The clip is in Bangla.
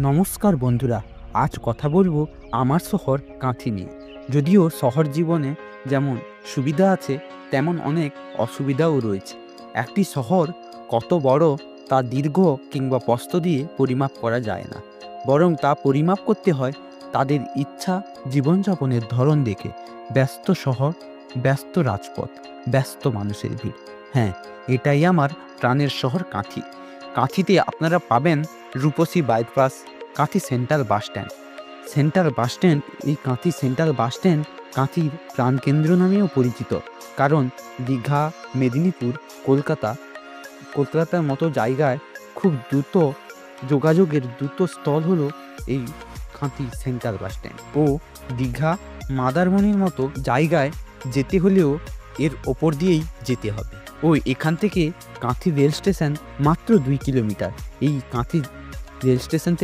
নমস্কার বন্ধুরা, আজ কথা বলবো আমার শহর কাঁথি নিয়ে। যদিও শহর জীবনে যেমন সুবিধা আছে তেমন অনেক অসুবিধাও রয়েছে। একটি শহর কত বড় তা দীর্ঘ কিংবা প্রস্থ দিয়ে পরিমাপ করা যায় না, বরং তা পরিমাপ করতে হয় তাদের ইচ্ছা, জীবনযাপনের ধরন দেখে। ব্যস্ত শহর, ব্যস্ত রাজপথ, ব্যস্ত মানুষের ভিড়। হ্যাঁ, এটাই আমার প্রাণের শহর কাঁথি। কাঁথিতে আপনারা পাবেন Rupsi bypass, Kanthi central bus stand. এই কাঁথি সেন্ট্রাল বাস স্ট্যান্ড কাঁথির প্রাণকেন্দ্র নামেও পরিচিত, কারণ দীঘা, মেদিনীপুর, কলকাতার মতো জায়গায় খুব দ্রুত যোগাযোগের দ্রুত স্থল হলো এই কাঁথি সেন্ট্রাল বাস স্ট্যান্ড। ও দীঘা, মাদারমণির মতো জায়গায় যেতে হলেও এর ওপর দিয়েই যেতে হবে। ও এখান থেকে কাঁথি রেল স্টেশন মাত্র 2 কিলোমিটার। এই কাঁথি রেল স্টেশন থেকে